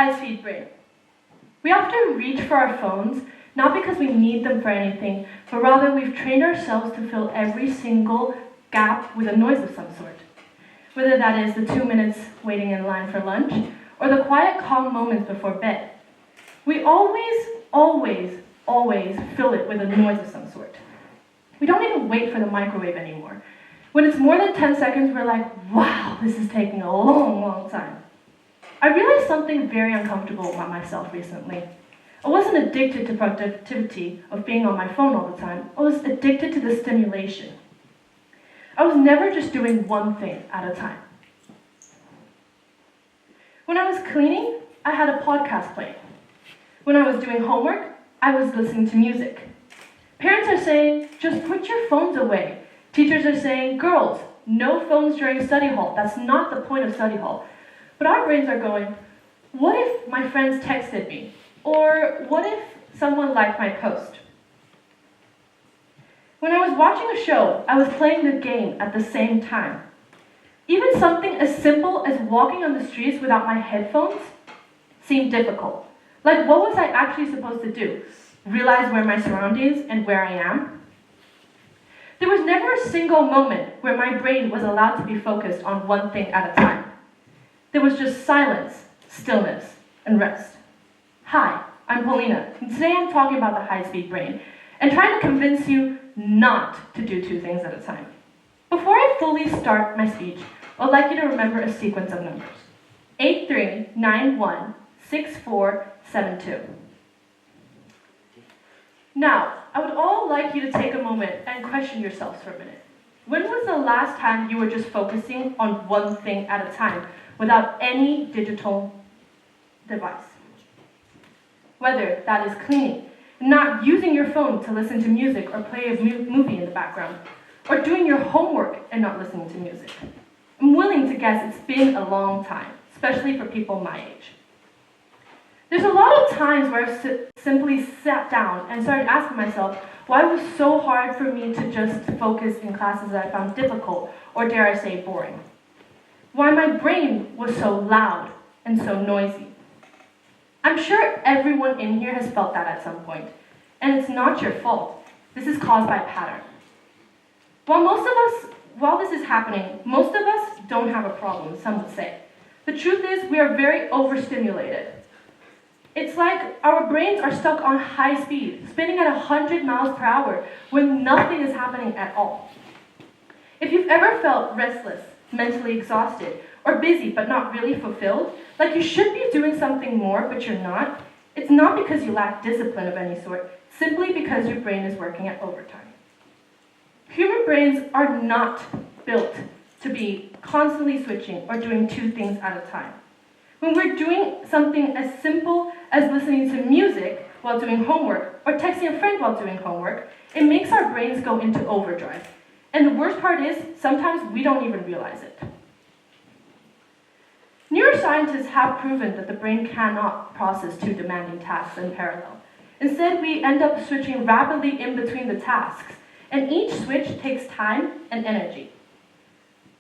high-speed brain. We often reach for our phones, not because we need them for anything, but rather we've trained ourselves to fill every single gap with a noise of some sort. Whether that is the 2 minutes waiting in line for lunch, or the quiet, calm moments before bed. We always fill it with a noise of some sort. We don't even wait for the microwave anymore. When it's more than 10 seconds, we're like, wow, this is taking a long time. I realized something very uncomfortable about myself recently. I wasn't addicted to productivity of being on my phone all the time. I was addicted to the stimulation. I was never just doing one thing at a time. When I was cleaning, I had a podcast playing. When I was doing homework, I was listening to music. Parents are saying, just put your phones away. Teachers are saying, girls, no phones during study hall. That's not the point of study hall. But our brains are going, what if my friends texted me? Or what if someone liked my post? When I was watching a show, I was playing the game at the same time. Even something as simple as walking on the streets without my headphones seemed difficult. Like, what was I actually supposed to do? Realize where my surroundings and where I am? There was never a single moment where my brain was allowed to be focused on one thing at a time. There was just silence, stillness, and rest. Hi, I'm Paulina, and today I'm talking about the high-speed brain and trying to convince you not to do two things at a time. Before I fully start my speech, I'd like you to remember a sequence of numbers. 83916472. Now, I would all like you to take a moment and question yourselves for a minute. When was the last time you were just focusing on one thing at a time without any digital device? Whether that is cleaning, not using your phone to listen to music or play a movie in the background, or doing your homework and not listening to music. I'm willing to guess it's been a long time, especially for people my age. There's a lot of times where I've simply sat down and started asking myself why it was so hard for me to just focus in classes that I found difficult, or dare I say boring. Why my brain was so loud and so noisy. I'm sure everyone in here has felt that at some point, and it's not your fault. This is caused by a pattern. While this is happening, most of us don't have a problem, some would say. The truth is, we are very overstimulated. It's like our brains are stuck on high speed, spinning at 100 miles per hour when nothing is happening at all. If you've ever felt restless, mentally exhausted, or busy but not really fulfilled, like you should be doing something more but you're not, it's not because you lack discipline of any sort, simply because your brain is working at overtime. Human brains are not built to be constantly switching or doing two things at a time. When we're doing something as simple as listening to music while doing homework or texting a friend while doing homework, it makes our brains go into overdrive. And the worst part is, sometimes we don't even realize it. Neuroscientists have proven that the brain cannot process two demanding tasks in parallel. Instead, we end up switching rapidly in between the tasks, and each switch takes time and energy.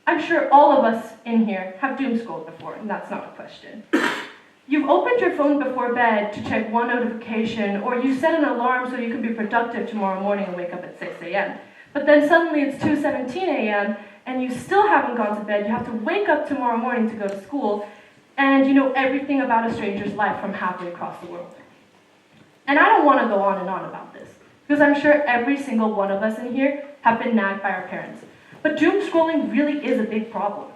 I'm sure all of us in here have doom scrolled before, and that's not a question. You've opened your phone before bed to check one notification, or you set an alarm so you can be productive tomorrow morning and wake up at 6 a.m. But then suddenly it's 2:17 a.m., and you still haven't gone to bed. You have to wake up tomorrow morning to go to school, and you know everything about a stranger's life from halfway across the world. And I don't want to go on and on about this, because I'm sure every single one of us in here have been nagged by our parents. But doom scrolling really is a big problem.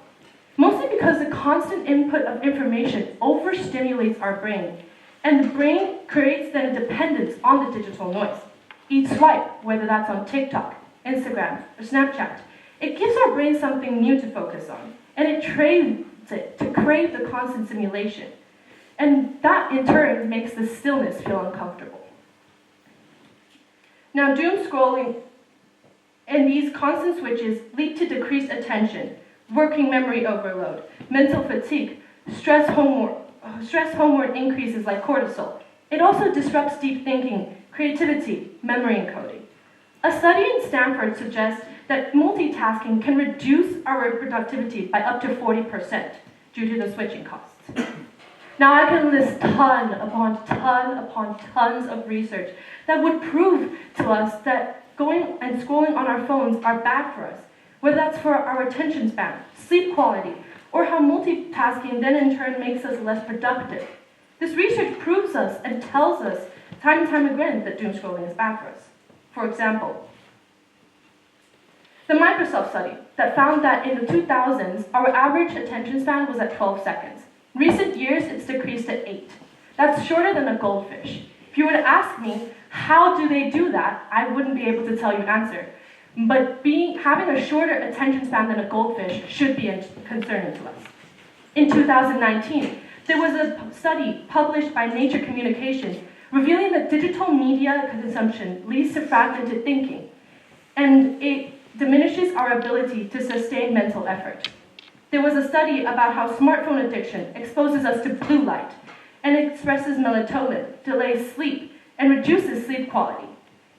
Mostly because the constant input of information overstimulates our brain, and the brain creates then a dependence on the digital noise. Each swipe, whether that's on TikTok, Instagram, or Snapchat, it gives our brain something new to focus on, and it trains it to crave the constant stimulation. And that, in turn, makes the stillness feel uncomfortable. Now, doom scrolling and these constant switches lead to decreased attention, working memory overload, mental fatigue, stress hormone increases like cortisol. It also disrupts deep thinking, creativity, memory encoding. A study in Stanford suggests that multitasking can reduce our productivity by up to 40% due to the switching costs. Now I can list ton upon tons of research that would prove to us that going and scrolling on our phones are bad for us, whether that's for our attention span, sleep quality, or how multitasking then in turn makes us less productive. This research proves us and tells us time and time again that doom scrolling is bad for us. For example, the Microsoft study that found that in the 2000s, our average attention span was at 12 seconds. Recent years, it's decreased to 8. That's shorter than a goldfish. If you were to ask me, how do they do that? I wouldn't be able to tell you an answer. But having a shorter attention span than a goldfish should be concerning to us. In 2019, there was a study published by Nature Communications revealing that digital media consumption leads to fragmented thinking, and it diminishes our ability to sustain mental effort. There was a study about how smartphone addiction exposes us to blue light and expresses melatonin, delays sleep, and reduces sleep quality.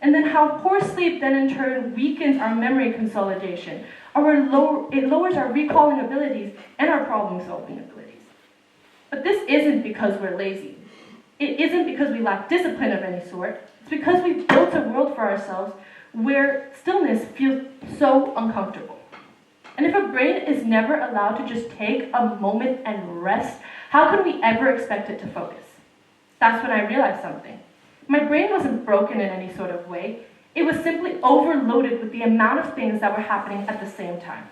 And then how poor sleep then in turn weakens our memory consolidation. It lowers our recalling abilities and our problem-solving abilities. But this isn't because we're lazy. It isn't because we lack discipline of any sort. It's because we've built a world for ourselves where stillness feels so uncomfortable. And if a brain is never allowed to just take a moment and rest, how can we ever expect it to focus? That's when I realized something. My brain wasn't broken in any sort of way. It was simply overloaded with the amount of things that were happening at the same time.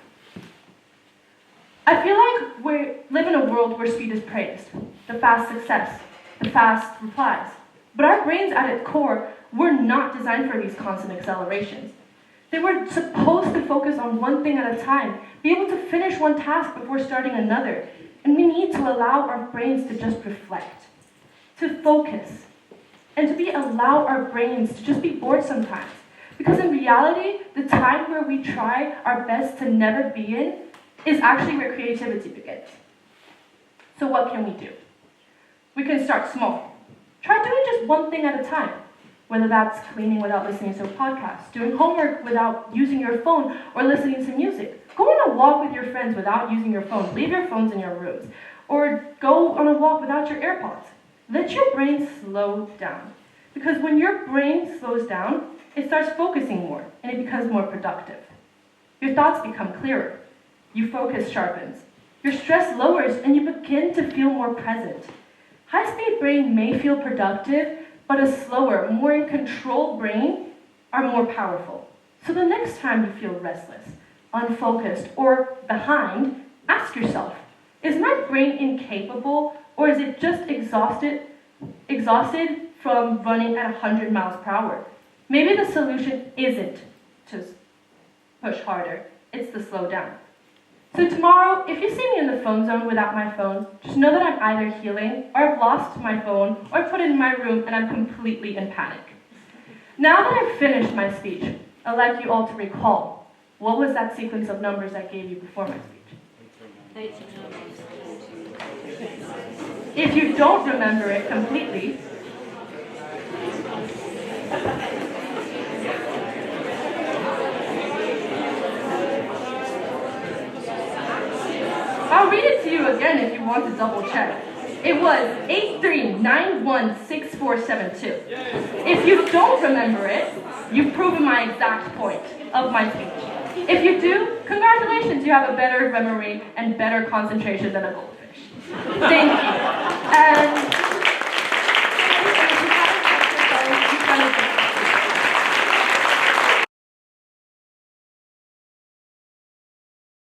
I feel like we live in a world where speed is praised, the fast success, the fast replies. But our brains at its core were not designed for these constant accelerations. They were supposed to focus on one thing at a time, be able to finish one task before starting another. And we need to allow our brains to just reflect, to focus, and to allow our brains to just be bored sometimes. Because in reality, the time where we try our best to never be in is actually where creativity begins. So what can we do? We can start small. Try doing just one thing at a time. Whether that's cleaning without listening to a podcast, doing homework without using your phone or listening to music, go on a walk with your friends without using your phone, leave your phones in your rooms, or go on a walk without your AirPods. Let your brain slow down. Because when your brain slows down, it starts focusing more and it becomes more productive. Your thoughts become clearer. Your focus sharpens. Your stress lowers and you begin to feel more present. High-speed brain may feel productive, but a slower, more in control brain are more powerful. So the next time you feel restless, unfocused, or behind, ask yourself, is my brain incapable or is it just exhausted from running at 100 miles per hour? Maybe the solution isn't to push harder, it's to slow down. So tomorrow, if you see me in the phone zone without my phone, just know that I'm either healing, or I've lost my phone, or I've put it in my room and I'm completely in panic. Now that I've finished my speech, I'd like you all to recall, what was that sequence of numbers I gave you before my speech? If you don't remember it completely, I'll read it to you again if you want to double check. It was 83916472. If you don't remember it, you've proven my exact point of my speech. If you do, congratulations, you have a better memory and better concentration than a goldfish. Thank you.